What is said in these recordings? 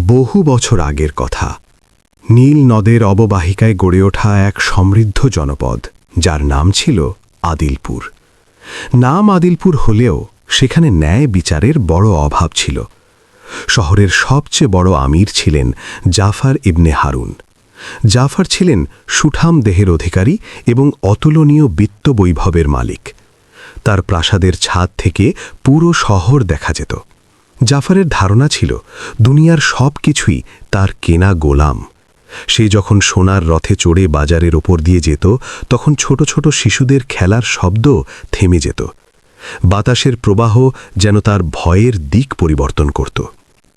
বহু বছর আগের কথা। নীল নদের অববাহিকায় গড়ে ওঠা এক সমৃদ্ধ জনপদ, যার নাম ছিল আদিলপুর। নাম আদিলপুর হলেও সেখানে ন্যায় বিচারের বড় অভাব ছিল। শহরের সবচেয়ে বড় আমির ছিলেন জাফর ইবনে হারুন। জাফর ছিলেন সুঠাম দেহের অধিকারী এবং অতুলনীয় বিত্ত বৈভবের মালিক। তার প্রাসাদের ছাদ থেকে পুরো শহর দেখা যেত। জাফরের ধারণা ছিল দুনিয়ার সব কিছুই তার কেনা গোলাম। সে যখন সোনার রথে চড়ে বাজারের ওপর দিয়ে যেত, তখন ছোট ছোট শিশুদের খেলার শব্দ থেমে যেত। বাতাসের প্রবাহ যেন তার ভয়ের দিক পরিবর্তন করত।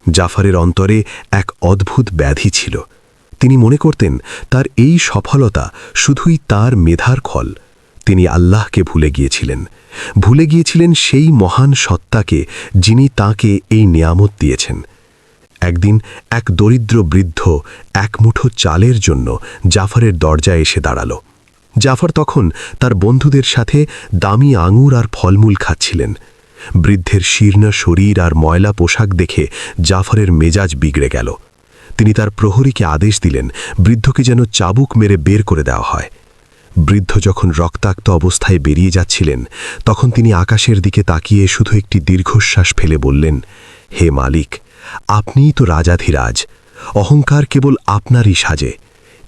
জাফরের অন্তরে এক অদ্ভুত ব্যাধি ছিল। তিনি মনে করতেন তার এই সফলতা শুধুই তার মেধার ফল। তিনি আল্লাহকে ভুলে গিয়েছিলেন সেই মহান সত্তাকে, যিনি তাকে এই নিয়ামত দিয়েছেন। একদিন এক দরিদ্র বৃদ্ধ এক মুঠো চালের জন্য জাফরের দরজায় এসে দাঁড়াল। জাফর তখন তার বন্ধুদের সাথে দামি আঙুর আর ফলমূল খাচ্ছিলেন। বৃদ্ধের শীর্ণ শরীর আর ময়লা পোশাক দেখে জাফরের মেজাজ বিগড়ে গেল। তিনি তার প্রহরীকে আদেশ দিলেন বৃদ্ধকে যেন চাবুক মেরে বের করে দেওয়া হয়। বৃদ্ধ যখন রক্তাক্ত অবস্থায় বেরিয়ে যাচ্ছিলেন, তখন তিনি আকাশের দিকে তাকিয়ে শুধু একটি দীর্ঘশ্বাস ফেলে বললেন, হে মালিক, আপনিই তো রাজাধিরাজ, অহংকার কেবল আপনারই সাজে।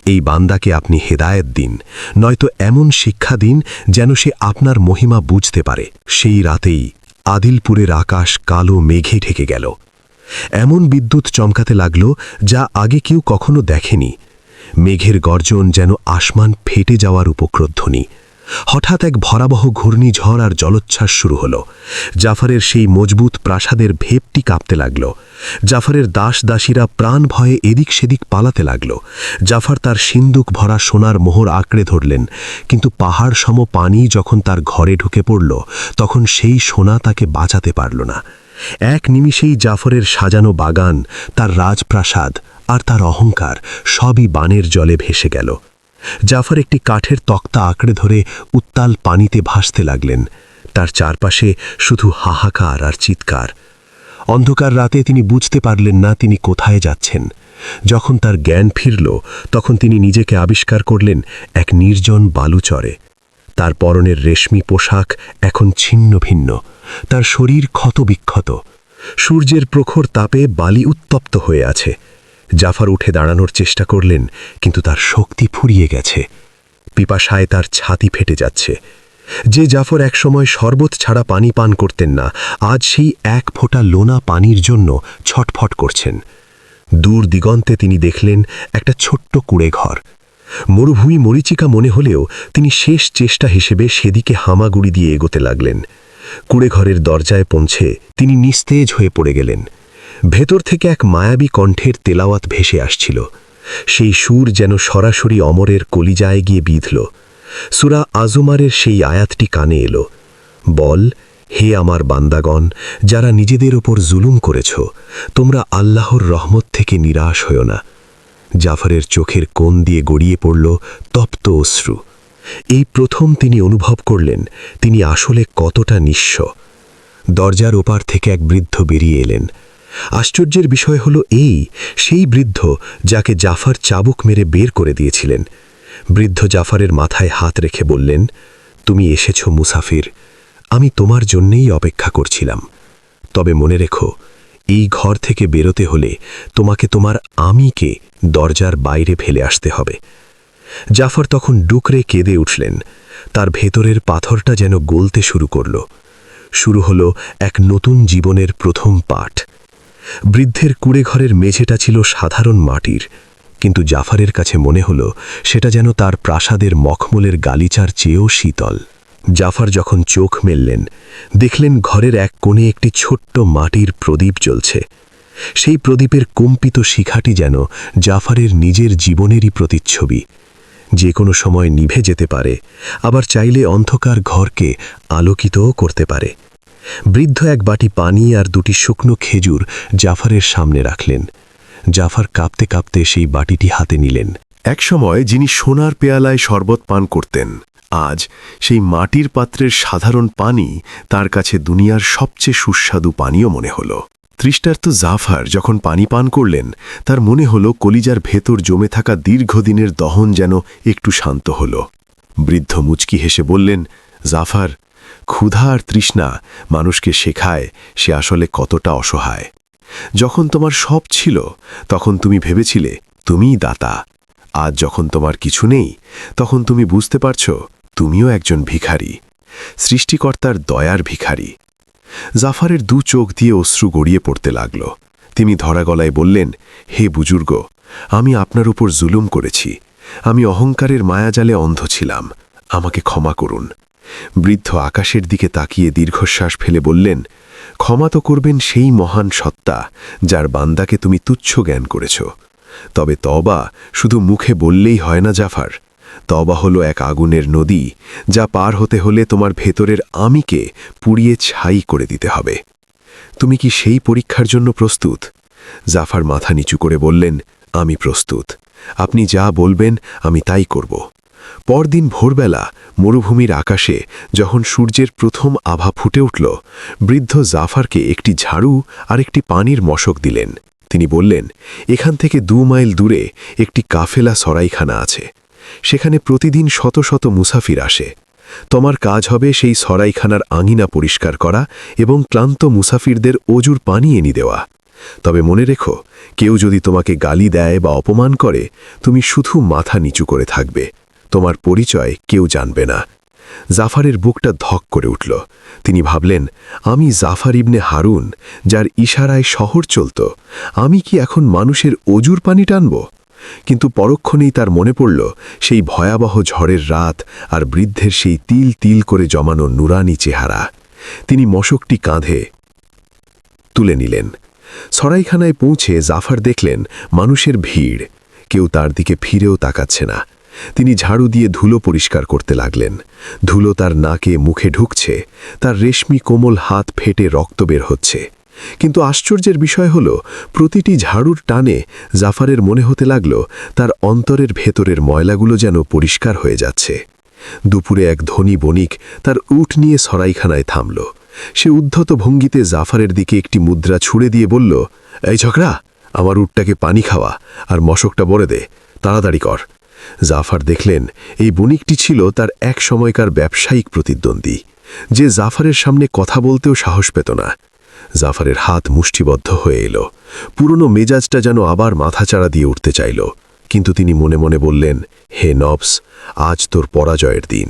এই বান্দাকে আপনি হেদায়েত দিন, নয়তো এমন শিক্ষা দিন যেন সে আপনার মহিমা বুঝতে পারে। সেই রাতেই আদিলপুরের আকাশ কালো মেঘে ঢেকে গেল। এমন বিদ্যুৎ চমকাতে লাগল যা আগে কেউ কখনো দেখেনি। মেঘের গর্জন যেন আসমান ফেটে যাওয়ার উপক্রধ্বনি। হঠাৎ এক ভয়াবহ ঘূর্ণিঝড় আর জলোচ্ছ্বাস শুরু হল। জাফরের সেই মজবুত প্রাসাদের ভেপটি কাঁপতে লাগল। জাফরের দাস দাসীরা প্রাণ ভয়ে এদিক সেদিক পালাতে লাগল। জাফর তার সিন্দুক ভরা সোনার মোহর আঁকড়ে ধরলেন, কিন্তু পাহাড় সম পানি যখন তার ঘরে ঢুকে পড়ল, তখন সেই সোনা তাকে বাঁচাতে পারল না। এক নিমিষেই জাফরের সাজানো বাগান, তার রাজপ্রাসাদ আর তার অহংকার সবই বানের জলে ভেসে গেল। জাফর একটি কাঠের তক্তা আঁকড়ে ধরে উত্তাল পানিতে ভাসতে লাগলেন। তার চারপাশে শুধু হাহাকার আর চিৎকার। অন্ধকার রাতে তিনি বুঝতে পারলেন না তিনি কোথায় যাচ্ছেন। যখন তার জ্ঞান ফিরল, তখন তিনি নিজেকে আবিষ্কার করলেন এক নির্জন বালুচরে। তার পরনের রেশমি পোশাক এখন ছিন্ন ভিন্ন, তার শরীর ক্ষতবিক্ষত। সূর্যের প্রখর তাপে বালি উত্তপ্ত হয়ে আছে। জাফর উঠে দাঁড়ানোর চেষ্টা করলেন, কিন্তু তার শক্তি ফুরিয়ে গেছে। পিপাসায় তার ছাতি ফেটে যাচ্ছে। যে জাফর একসময় শরবত ছাড়া পানি পান করতেন না, আজ সেই এক ফোঁটা লোনা পানির জন্য ছটফট করছেন। দূর দিগন্তে তিনি দেখলেন একটা ছোট্ট কুঁড়েঘর। মরুভূমি মরীচিকা মনে হলেও তিনি শেষ চেষ্টা হিসেবে সেদিকে হামাগুড়ি দিয়ে এগোতে লাগলেন। কুঁড়েঘরের দরজায় পৌঁছে তিনি নিস্তেজ হয়ে পড়ে গেলেন। ভেতর থেকে এক মায়াবী কণ্ঠের তেলাওয়াত ভেসে আসছিল। সেই সুর যেন সরাসরি অমরের কলিজায় গিয়ে বিঁধল। সূরা আজমারের সেই আয়াতটি কানে এলো, বল, হে আমার বান্দাগণ, যারা নিজেদের ওপর জুলুম করেছ, তোমরা আল্লাহর রহমত থেকে নিরাশ হও না। জাফরের চোখের কোণ দিয়ে গড়িয়ে পড়ল তপ্ত অশ্রু। এই প্রথম তিনি অনুভব করলেন তিনি আসলে কতটা নিঃস্ব। দরজার ওপার থেকে এক বৃদ্ধ বেরিয়ে এলেন। আশ্চর্যের বিষয় হল সেই বৃদ্ধ যাকে জাফর চাবুক মেরে বের করে দিয়েছিলেন। বৃদ্ধ জাফরের মাথায় হাত রেখে বললেন, তুমি এসেছ মুসাফির, আমি তোমার জন্যেই অপেক্ষা করছিলাম। তবে মনে রেখো, এই ঘর থেকে বেরোতে হলে তোমাকে তোমার আমিকে দরজার বাইরে ফেলে আসতে হবে। জাফর তখন ডুকরে কেঁদে উঠলেন। তার ভেতরের পাথরটা যেন গলতে শুরু হলো এক নতুন জীবনের প্রথম পাঠ। বৃদ্ধের কুঁড়েঘরের মেঝেটা ছিল সাধারণ মাটির, কিন্তু জাফরের কাছে মনে হলো সেটা যেন তার প্রাসাদের মখমলের গালিচার চেয়েও শীতল। জাফর যখন চোখ মেললেন, দেখলেন ঘরের এক কোণে একটি ছোট্ট মাটির প্রদীপ জ্বলছে। সেই প্রদীপের কম্পিত শিখাটি যেন জাফরের নিজের জীবনেরই প্রতিচ্ছবি। যে কোনো সময় নিভে যেতে পারে, আবার চাইলে অন্ধকার ঘরকে আলোকিতও করতে পারে। বৃদ্ধ এক বাটি পানি আর দুটি শুকনো খেজুর জাফরের সামনে রাখলেন। জাফর কাঁপতে কাঁপতে সেই বাটিটি হাতে নিলেন। একসময় যিনি সোনার পেয়ালায় শরবত পান করতেন, আজ সেই মাটির পাত্রের সাধারণ পানি তার কাছে দুনিয়ার সবচেয়ে সুস্বাদু পানীয় মনে হল। তৃষ্ণার্ত জাফর যখন পানি পান করলেন তার মনে হল কলিজার ভেতর জমে থাকা দীর্ঘদিনের দহন যেন একটু শান্ত হল। বৃদ্ধ মুচকি হেসে বললেন, জাফর, ক্ষুধা আর তৃষ্ণা মানুষকে শেখায় সে আসলে কতটা অসহায়। যখন তোমার সব ছিল তখন তুমি ভেবেছিলে তুমিই দাতা। আজ যখন তোমার কিছু নেই তখন তুমি বুঝতে পারছ তুমিও একজন ভিখারি, সৃষ্টিকর্তার দয়ার ভিখারি। জাফরের দু চোখ দিয়ে অশ্রু গড়িয়ে পড়তে লাগল। তিনি ধরা গলায় বললেন, হে বুজুর্গ, আমি আপনার উপর জুলুম করেছি। আমি অহংকারের মায়াজালে অন্ধ ছিলাম, আমাকে ক্ষমা করুন। বৃদ্ধ আকাশের দিকে তাকিয়ে দীর্ঘশ্বাস ফেলে বললেন, ক্ষমা তো করবেন সেই মহান সত্তা যার বান্দাকে তুমি তুচ্ছ জ্ঞান করেছ। তবে তওবা শুধু মুখে বললেই হয় না জাফর। তওবা হলো এক আগুনের নদী, যা পার হতে হলে তোমার ভেতরের আমিকে পুড়িয়ে ছাই করে দিতে হবে। তুমি কি সেই পরীক্ষার জন্য প্রস্তুত? জাফর মাথা নিচু করে বললেন, আমি প্রস্তুত। আপনি যা বলবেন আমি তাই করব। পরদিন ভোরবেলা মরুভূমির আকাশে যখন সূর্যের প্রথম আভা ফুটে উঠল, বৃদ্ধ জাফরকে একটি ঝাড়ু আর একটি পানির মশক দিলেন। তিনি বললেন, এখান থেকে 2 মাইল দূরে একটি কাফেলা সরাইখানা আছে। সেখানে প্রতিদিন শত শত মুসাফির আসে। তোমার কাজ হবে সেই সরাইখানার আঙিনা পরিষ্কার করা এবং ক্লান্ত মুসাফিরদের অজুর পানি এনে দেওয়া। তবে মনে রেখো, কেউ যদি তোমাকে গালি দেয় বা অপমান করে, তুমি শুধু মাথা নিচু করে থাকবে। তোমার পরিচয় কেউ জানবে না। জাফরের বুকটা ধক করে উঠল। তিনি ভাবলেন, আমি জাফর ইবনে হারুন, যার ইশারায় শহর চলত, আমি কি এখন মানুষের অজুর পানি টানব? কিন্তু পরক্ষণেই তার মনে পড়ল সেই ভয়াবহ ঝড়ের রাত আর বৃদ্ধের সেই তিল তিল করে জমানো নুরানি চেহারা। তিনি মশকটি কাঁধে তুলে নিলেন। সরাইখানায় পৌঁছে জাফর দেখলেন মানুষের ভিড়, কেউ তার দিকে ফিরেও তাকাচ্ছে না। তিনি ঝাড়ু দিয়ে ধুলো পরিষ্কার করতে লাগলেন। ধুলো তার নাকে মুখে ঢুকছে, তার রেশমি কোমল হাত ফেটে রক্ত বের হচ্ছে। কিন্তু আশ্চর্যের বিষয় হল, প্রতিটি ঝাড়ুর টানে জাফরের মনে হতে লাগল তার অন্তরের ভেতরের ময়লাগুলো যেন পরিষ্কার হয়ে যাচ্ছে। দুপুরে এক ধনী বণিক তার উট নিয়ে সরাইখানায় থামল। সে উদ্ধত ভঙ্গিতে জাফরের দিকে একটি মুদ্রা ছুঁড়ে দিয়ে বলল, এই ঝগড়া, আমার উটটাকে পানি খাওয়া আর মশকটা বরে দে, তাড়াতাড়ি কর। জাফর দেখলেন এই বণিকটি ছিল তার এক সময়কার ব্যবসায়িক প্রতিদ্বন্দ্বী, যে জাফরের সামনে কথা বলতেও সাহস পেত না। জাফরের হাত মুষ্টিবদ্ধ হয়ে এলো। পুরনো মেজাজটা যেন আবার মাথাচাড়া দিয়ে উঠতে চাইল। কিন্তু তিনি মনে মনে বললেন, হে নবস, আজ তোর পরাজয়ের দিন।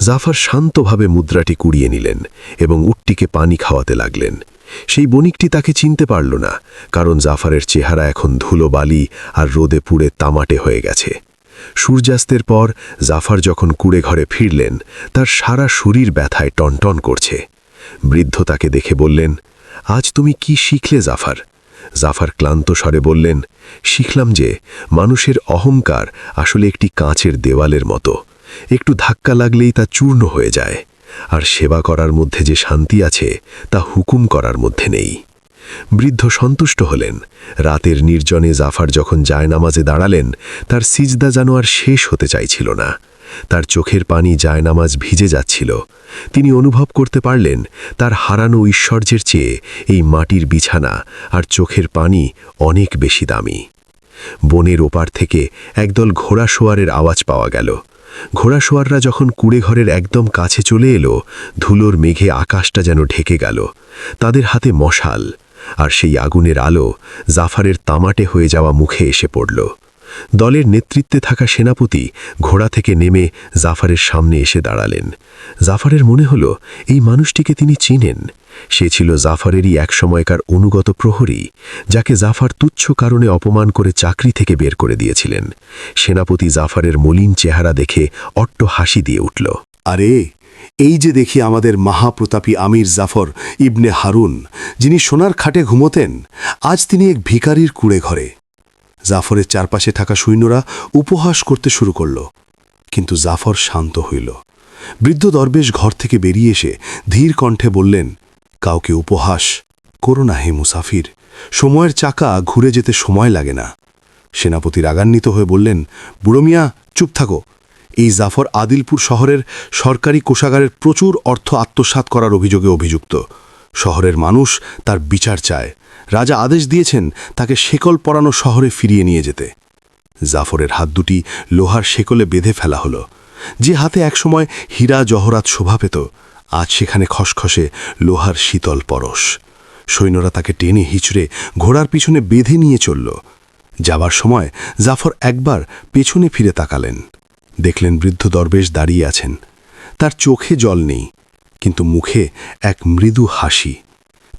জাফর শান্তভাবে মুদ্রাটি কুড়িয়ে নিলেন এবং উটটিকে পানি খাওয়াতে লাগলেন। সেই বণিকটি তাকে চিনতে পারল না, কারণ জাফরের চেহারা এখন ধুলোবালি আর রোদে পুড়ে তামাটে হয়ে গেছে। সূর্যাস্তের পর জাফর যখন কুড়ে ঘরে ফিরলেন, তার সারা শরীর ব্যথায় টনটন করছে। বৃদ্ধ তাকে দেখে বললেন, আজ তুমি কি শিখলে জাফর? জাফর ক্লান্ত স্বরে বললেন, শিখলাম যে মানুষের অহংকার আসলে একটি কাঁচের দেওয়ালের মতো, একটু ধাক্কা লাগলেই তা চূর্ণ হয়ে যায়। আর সেবা করার মধ্যে যে শান্তি আছে তা হুকুম করার মধ্যে নেই। বৃদ্ধ সন্তুষ্ট হলেন। রাতের নির্জনে জাফর যখন জায়নামাজে দাঁড়ালেন, তার সিজদা যেন আর শেষ হতে চাইছিল না। তার চোখের পানি জায়নামাজ ভিজে যাচ্ছিল। তিনি অনুভব করতে পারলেন তার হারানো ঐশ্বর্যের চেয়ে এই মাটির বিছানা আর চোখের পানি অনেক বেশি দামি। বনের ওপার থেকে একদল ঘোড়াশোয়ারের আওয়াজ পাওয়া গেল। ঘোড়াশোয়াররা যখন কুড়েঘরের একদম কাছে চলে এলো, ধুলোর মেঘে আকাশটা যেন ঢেকে গেল। তাদের হাতে মশাল, আর সেই আগুনের আলো জাফরের তামাটে হয়ে যাওয়া মুখে এসে পড়ল। দলের নেতৃত্বে থাকা সেনাপতি ঘোড়া থেকে নেমে জাফরের সামনে এসে দাঁড়ালেন। জাফরের মনে হল এই মানুষটিকে তিনি চিনেন। সে ছিল জাফরেরই এক সময়কার অনুগত প্রহরী, যাকে জাফর তুচ্ছ কারণে অপমান করে চাকরি থেকে বের করে দিয়েছিলেন। সেনাপতি জাফরের মলিন চেহারা দেখে অট্ট হাসি দিয়ে উঠল। আরে, এই যে দেখি আমাদের মহাপ্রতাপী আমির জাফর ইবনে হারুন, যিনি সোনার খাটে ঘুমোতেন, আজ তিনি এক ভিখারির কুড়ে ঘরে। জাফরের চারপাশে থাকা সৈন্যরা উপহাস করতে শুরু করল, কিন্তু জাফর শান্ত হইল। বৃদ্ধ দরবেশ ঘর থেকে বেরিয়ে এসে ধীর কণ্ঠে বললেন, কাউকে উপহাস করো না হে মুসাফির, সময়ের চাকা ঘুরে যেতে সময় লাগে না। সেনাপতি রাগান্বিত হয়ে বললেন, বুড়ো মিয়া, চুপ থাকো। এই জাফর আদিলপুর শহরের সরকারি কোষাগারের প্রচুর অর্থ আত্মসাৎ করার অভিযোগে অভিযুক্ত। শহরের মানুষ তার বিচার চায়। রাজা আদেশ দিয়েছেন তাকে শেকল পরানো শহরে ফিরিয়ে নিয়ে যেতে। জাফরের হাত দুটি লোহার শেকলে বেঁধে ফেলা হলো। যে হাতে একসময় হীরা জহরাত শোভা পেত, আজ সেখানে খসখসে লোহার শীতল পরশ। সৈন্যরা তাকে টেনে হিচড়ে ঘোড়ার পিছনে বেঁধে নিয়ে চলল। যাবার সময় জাফর একবার পেছনে ফিরে তাকালেন। দেখলেন বৃদ্ধ দরবেশ দাঁড়িয়ে আছেন। তার চোখে জল নেই, কিন্তু মুখে এক মৃদু হাসি।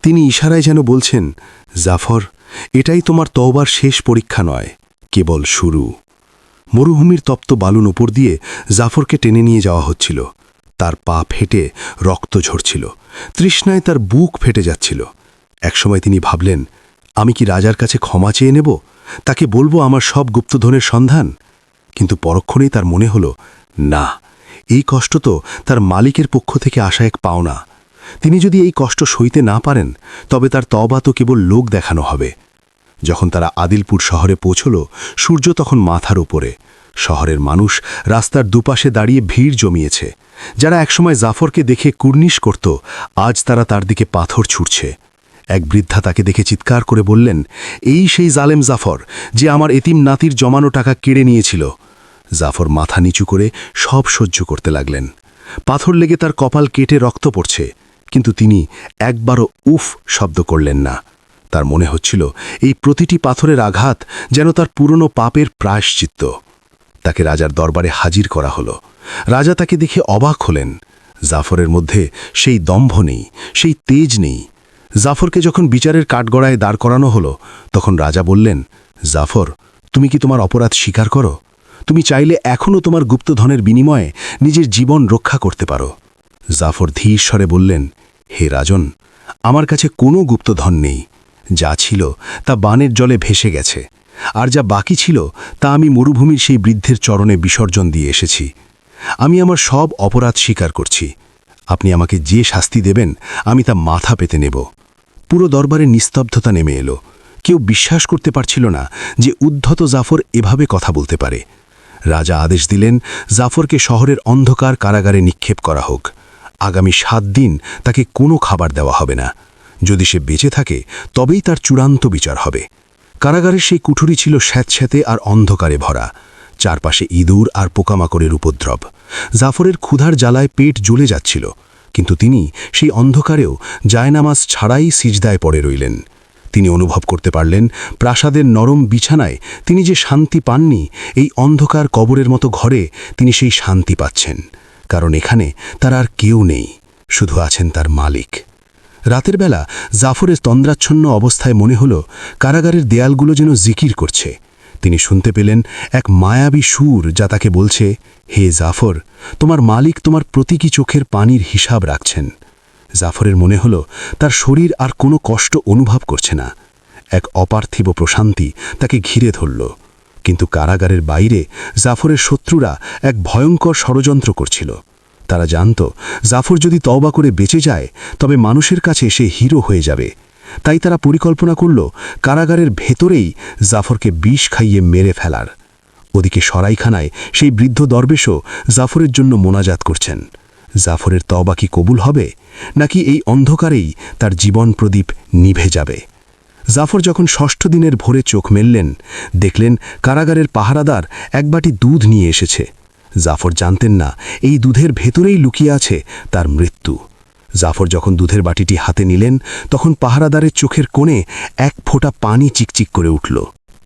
তিনি ইশারায় যেন বলছেন, জাফর, এটাই তোমার তওবার শেষ পরীক্ষা নয়, কেবল শুরু। মরুভূমির তপ্ত বালুন ওপর দিয়ে জাফরকে টেনে নিয়ে যাওয়া হচ্ছিল। তার পা ফেটে রক্ত ঝরছিল, তৃষ্ণায় তার বুক ফেটে যাচ্ছিল। একসময় তিনি ভাবলেন, আমি কি রাজার কাছে ক্ষমা চেয়ে নেব? তাকে বলবো আমার সব গুপ্তধনের সন্ধান? কিন্তু পরক্ষণেই তার মনে হলো, না, এই কষ্ট তো তার মালিকের পক্ষ থেকে আসা এক পাওনা। তিনি যদি এই কষ্ট সইতে না পারেন, তবে তার তওবা তো কেবল লোক দেখানো হবে। যখন তারা আদিলপুর শহরে পৌঁছল, সূর্য তখন মাথার উপরে। শহরের মানুষ রাস্তার দুপাশে দাঁড়িয়ে ভিড় জমিয়েছে। যারা একসময় জাফরকে দেখে কুর্নিশ করত, আজ তারা তার দিকে পাথর ছুঁড়ছে। এক বৃদ্ধা তাকে দেখে চিৎকার করে বললেন, এই সেই জালেম জাফর, যে আমার এতিম নাতির জমানো টাকা কেড়ে নিয়েছিল। জাফর মাথা নিচু করে সব সহ্য করতে লাগলেন। পাথর লেগে তার কপাল কেটে রক্ত পড়ছে, কিন্তু তিনি একবারও উফ শব্দ করলেন না। তার মনে হচ্ছিল এই প্রতিটি পাথরের আঘাত যেন তার পুরনো পাপের প্রায়শ্চিত্ত। তাকে রাজার দরবারে হাজির করা হলো। রাজা তাকে দেখে অবাক হলেন। জাফরের মধ্যে সেই দম্ভ নেই, সেই তেজ নেই। জাফরকে যখন বিচারের কাঠগড়ায় দাঁড় করানো হলো, তখন রাজা বললেন, জাফর, তুমি কি তোমার অপরাধ স্বীকার করো? তুমি চাইলে এখনও তোমার গুপ্তধনের বিনিময়ে নিজের জীবন রক্ষা করতে পারো। জাফর ধীর স্বরে বললেন, হে রাজন, আমার কাছে কোনো গুপ্তধন নেই। যা ছিল তা বানের জলে ভেসে গেছে, আর যা বাকি ছিল তা আমি মরুভূমির সেই বৃদ্ধের চরণে বিসর্জন দিয়ে এসেছি। আমি আমার সব অপরাধ স্বীকার করছি। আপনি আমাকে যে শাস্তি দেবেন, আমি তা মাথা পেতে নেব। পুরো দরবারে নিস্তব্ধতা নেমে এলো। কেউ বিশ্বাস করতে পারছিল না যে উদ্ধত জাফর এভাবে কথা বলতে পারে। রাজা আদেশ দিলেন, জাফরকে শহরের অন্ধকার কারাগারে নিক্ষেপ করা হোক। আগামী 7 দিন তাকে কোনো খাবার দেওয়া হবে না। যদি সে বেঁচে থাকে, তবেই তার চূড়ান্ত বিচার হবে। কারাগারের সেই কুঠুরি ছিল স্যাঁতস্যাঁতে আর অন্ধকারে ভরা। চারপাশে ইঁদুর আর পোকামাকড়ের উপদ্রব। জাফরের ক্ষুধার জ্বালায় পেট জ্বলে যাচ্ছিল, কিন্তু তিনি সেই অন্ধকারেও জায়নামাজ ছাড়াই সিজদায় পড়ে রইলেন। তিনি অনুভব করতে পারলেন, প্রাসাদের নরম বিছানায় তিনি যে শান্তি পাননি, এই অন্ধকার কবরের মতো ঘরে তিনি সেই শান্তি পাচ্ছেন। কারণ এখানে তার আর কেউ নেই, শুধু আছেন তার মালিক। রাতের বেলা জাফরের তন্দ্রাচ্ছন্ন অবস্থায় মনে হল কারাগারের দেয়ালগুলো যেন জিকির করছে। তিনি শুনতে পেলেন এক মায়াবী সুর, যা তাকে বলছে, হে জাফর, তোমার মালিক তোমার প্রতীকী চোখের পানির হিসাব রাখছেন। জাফরের মনে হল তার শরীর আর কোনো কষ্ট অনুভব করছে না। এক অপার্থিব প্রশান্তি তাকে ঘিরে ধরল। কিন্তু কারাগারের বাইরে জাফরের শত্রুরা এক ভয়ঙ্কর ষড়যন্ত্র করছিল। তারা জানত, জাফর যদি তওবা করে বেঁচে যায়, তবে মানুষের কাছে সে হিরো হয়ে যাবে। তাই তারা পরিকল্পনা করল কারাগারের ভেতরেই জাফরকে বিষ খাইয়ে মেরে ফেলার। ওদিকে সরাইখানায় সেই বৃদ্ধ দরবেশও জাফরের জন্য মোনাজাত করছেন। জাফরের তওবা কি কবুল হবে, নাকি এই অন্ধকারেই তার জীবন প্রদীপ নিভে যাবে? জাফর যখন 6ষ্ঠ দিনের ভোরে চোখ মেললেন, দেখলেন কারাগারের পাহারাদার এক বাটি দুধ নিয়ে এসেছে। জাফর জানতেন না এই দুধের ভেতরেই লুকিয়ে আছে তার মৃত্যু। জাফর যখন দুধের বাটিটি হাতে নিলেন, তখন পাহারাদারের চোখের কোণে এক ফোঁটা পানি চিকচিক করে উঠল।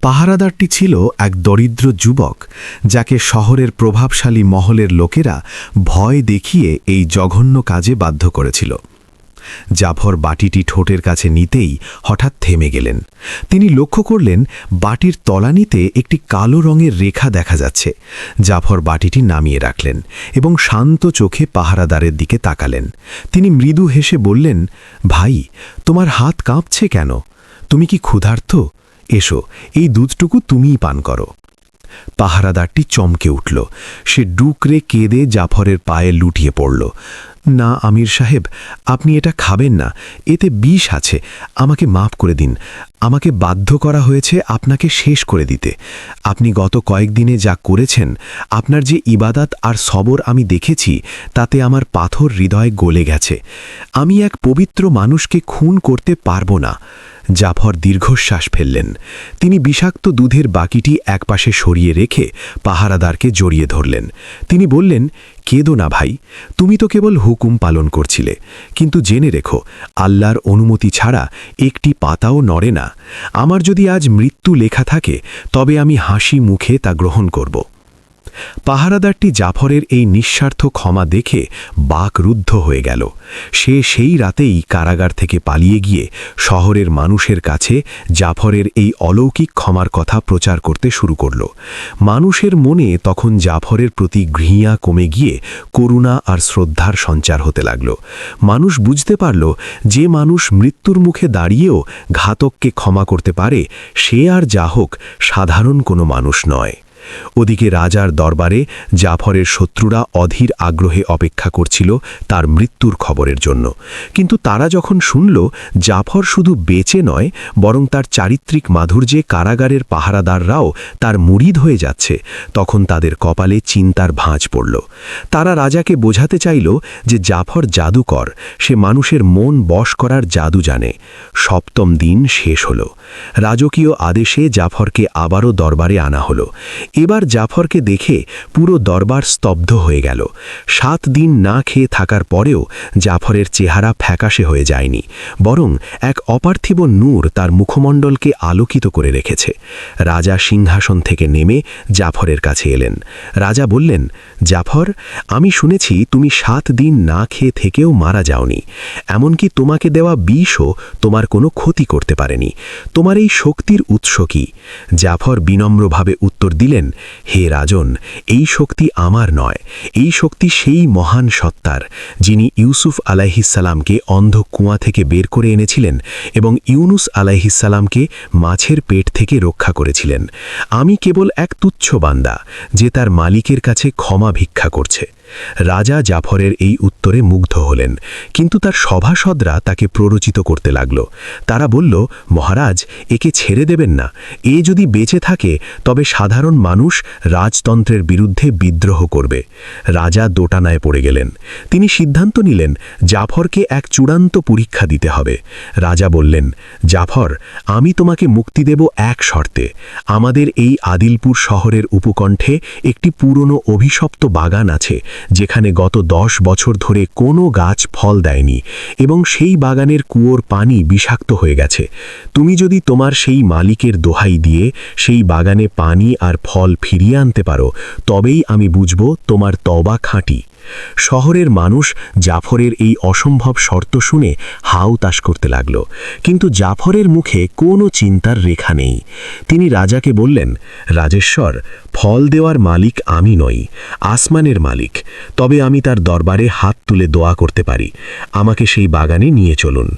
পাহারাদারটি ছিল এক দরিদ্র যুবক, যাকে শহরের প্রভাবশালী মহলের লোকেরা ভয় দেখিয়ে এই জঘন্য কাজে বাধ্য করেছিল। জাফর বাটিটি ঠোঁটের কাছে নিতেই হঠাৎ থেমে গেলেন। তিনি লক্ষ্য করলেন বাটির তলানিতে একটি কালো রঙের রেখা দেখা যাচ্ছে। জাফর বাটিটি নামিয়ে রাখলেন এবং শান্ত চোখে পাহারাদারের দিকে তাকালেন। তিনি মৃদু হেসে বললেন, ভাই, তোমার হাত কাঁপছে কেন? তুমি কি ক্ষুধার্ত? এসো, এই দুধটুকু তুমিই পান করো। পাহারাদারটি চমকে উঠল। সে ডুকরে কেঁদে জাফরের পায়ে লুটিয়ে পড়ল। না আমির সাহেব, আপনি এটা খাবেন না, এতে বিষ আছে, আমাকে মাফ করে দিন। আমাকে বাধ্য করা হয়েছে আপনাকে শেষ করে দিতে। আপনি গত কয়েকদিনে যা করেছেন, আপনার যে ইবাদাত আর সবর আমি দেখেছি, তাতে আমার পাথর হৃদয়ে গলে গেছে। আমি এক পবিত্র মানুষকে খুন করতে পারবো না। জাফর দীর্ঘশ্বাস ফেললেন। তিনি বিষাক্ত দুধের বাকিটি একপাশে সরিয়ে রেখে পাহারাদারকে জড়িয়ে ধরলেন। তিনি বললেন, কেঁদো না ভাই, তুমি তো কেবল হুকুম পালন করছিলে, কিন্তু জেনে রেখো, আল্লাহর অনুমতি ছাড়া একটি পাতাও নড়ে না। আমার যদি আজ মৃত্যু লেখা থাকে, তবে আমি হাসি মুখে তা গ্রহণ করব। পাহারাদারটি জাফরের এই নিঃস্বার্থ ক্ষমা দেখে বাকরুদ্ধ হয়ে গেল। সে সেই রাতেই কারাগার থেকে পালিয়ে গিয়ে শহরের মানুষের কাছে জাফরের এই অলৌকিক ক্ষমার কথা প্রচার করতে শুরু করল। মানুষের মনে তখন জাফরের প্রতি ঘৃণা কমে গিয়ে করুণা আর শ্রদ্ধার সঞ্চার হতে লাগল। মানুষ বুঝতে পারল, যে মানুষ মৃত্যুর মুখে দাঁড়িয়েও ঘাতককে ক্ষমা করতে পারে, সে আর যা হোক সাধারণ কোনো মানুষ নয়। ওদিকে রাজার দরবারে জাফরের শত্রুরা অধীর আগ্রহে অপেক্ষা করছিল তার মৃত্যুর খবরের জন্য। কিন্তু তারা যখন শুনল জাফর শুধু বেঁচে নয়, বরং তার চারিত্রিক মাধুর্যে কারাগারের পাহারাদাররাও তার মুরিদ হয়ে যাচ্ছে, তখন তাদের কপালে চিন্তার ভাঁজ পড়ল। তারা রাজাকে বোঝাতে চাইল যে জাফর জাদুকর, সে মানুষের মন বশ করার জাদু জানে। সপ্তম দিন শেষ হল। রাজকীয় আদেশে জাফরকে আবারও দরবারে আনা হলো। এবার জাফরকে দেখে পুরো দরবার স্তব্ধ হয়ে গেল। 7 দিন না খেয়ে থাকার পরেও জাফরের চেহারা ফ্যাকাশে হয়ে যায়নি, বরং এক অপার্থিব নূর তার মুখমণ্ডলকে আলোকিত করে রেখেছে। রাজা সিংহাসন থেকে নেমে জাফরের কাছে এলেন। রাজা বললেন, জাফর, আমি শুনেছি তুমি 7 দিন না খেয়ে থেকেও মারা যাওনি। এমনকি তোমাকে দেওয়া বিষও তোমার কোনো ক্ষতি করতে পারেনি। তোমার এই শক্তির উৎস কি? জাফর বিনম্রভাবে উত্তর দিলেন, হে রাজন, এই শক্তি আমার নয়, এই শক্তি সেই মহান সত্তার, যিনি ইউসুফ আলাইহিসসালামকে অন্ধ কুয়া থেকে বের করে এনেছিলেন এবং ইউনুস আলাইহিসসালামকে মাছের পেট থেকে রক্ষা করেছিলেন। আমি কেবল এক তুচ্ছ বান্দা, যে তার মালিকের কাছে ক্ষমা ভিক্ষা করছে। রাজা জাফরের এই উত্তরে মুগ্ধ হলেন, কিন্তু তার সভাসদরা তাকে প্ররোচিত করতে লাগল। তারা বলল, মহারাজ, একে ছেড়ে দেবেন না। এ যদি বেঁচে থাকে, তবে সাধারণ মানুষ রাজতন্ত্রের বিরুদ্ধে বিদ্রোহ করবে। রাজা দোটানায় পড়ে গেলেন। তিনি সিদ্ধান্ত নিলেন জাফরকে এক চূড়ান্ত পরীক্ষা দিতে হবে। রাজা বললেন, জাফর, আমি তোমাকে মুক্তি দেব এক শর্তে। আমাদের এই আদিলপুর শহরের উপকণ্ঠে একটি পুরনো অভিশপ্ত বাগান আছে, যেখানে গত 10 বছর ধরে কোনো গাছ ফল দেয়নি এবং সেই বাগানের কুয়োর পানি বিষাক্ত হয়ে গেছে। তুমি যদি তোমার সেই মালিকের দোহাই দিয়ে সেই বাগানে পানি আর ফল ফিরিয়ে আনতে পারো, তবেই আমি বুঝব তোমার তওবা খাঁটি। শহরের মানুষ জাফরের এই অসম্ভব শর্ত শুনে হাউ তাস করতে লাগল, কিন্তু জাফরের মুখে কোনো চিন্তার রেখা নেই। তিনি রাজাকে বললেন, রাজেশ্বর, ফল দেওয়ার মালিক আমি নই, আসমানের মালিক। তবে আমি তার দরবারে হাত তুলে দোয়া করতে পারি। আমাকে সেই বাগানে নিয়ে চলুন।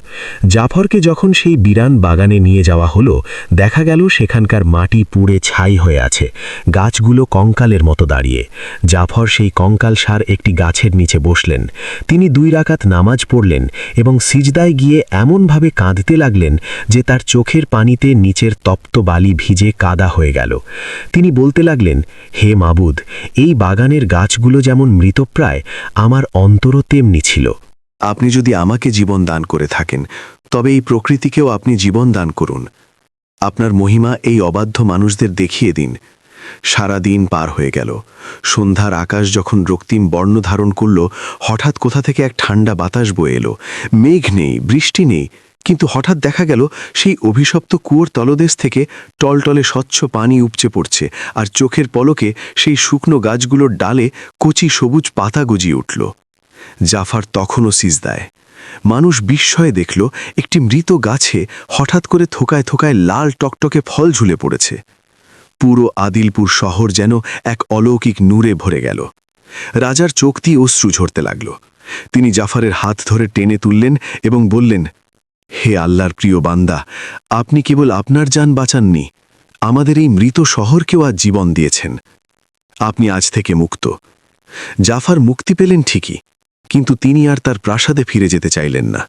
জাফরকে যখন সেই বিরান বাগানে নিয়ে যাওয়া হলো, দেখা গেল সেখানকার মাটি পুড়ে ছাই হয়ে আছে, গাছগুলো কঙ্কালের মতো দাঁড়িয়ে। জাফর সেই কঙ্কালসার একটি গাছের নিচে বসলেন। তিনি 2 রাকাত নামাজ পড়লেন এবং সিজদায় গিয়ে এমনভাবে কাঁদতে লাগলেন যে তার চোখের পানিতে নিচের তপ্ত বালি ভিজে কাদা হয়ে গেল। তিনি বলতে লাগলেন, হে মাবুদ, এই বাগানের গাছগুলো যেমন মৃতপ্রায়, আমার অন্তরও তেমনি ছিল। আপনি যদি আমাকে জীবন দান করে থাকেন, তবে এই প্রকৃতিকেও আপনি জীবন দান করুন। আপনার মহিমা এই অবাধ্য মানুষদের দেখিয়ে দিন। সারা দিন পার হয়ে গেল। সন্ধ্যার আকাশ যখন রক্তিম বর্ণ ধারণ করল, হঠাৎ কোথা থেকে এক ঠান্ডা বাতাস বয়ে এলো। মেঘ নেই, বৃষ্টি নেই, কিন্তু হঠাৎ দেখা গেল সেই অভিশপ্ত কুয়োর তলদেশ থেকে টলটলে স্বচ্ছ পানি উপচে পড়ছে, আর চোখের পলকে সেই শুকনো গাছগুলোর ডালে কচি সবুজ পাতা গজিয়ে উঠল। জাফর তখনও সিজদায়। মানুষ বিস্ময়ে দেখল একটি মৃত গাছে হঠাৎ করে থোকায় থোকায় লাল টকটকে ফল ঝুলে পড়েছে। পুরো আদিলপুর শহর যেন এক অলৌকিক নূরে ভরে গেল। রাজার চোখ দিয়ে অশ্রু ঝরতে লাগল। তিনি জাফরের হাত ধরে টেনে তুললেন এবং বললেন, হে আল্লাহর প্রিয় বান্দা, আপনি কেবল আপনার জান বাঁচাননি, আমাদের এই মৃত শহরকেও আজ জীবন দিয়েছেন। আপনি আজ থেকে মুক্ত। জাফর মুক্তি পেলেন ঠিকই, কিন্তু তিনি আর তার প্রাসাদে ফিরে যেতে চাইলেন না।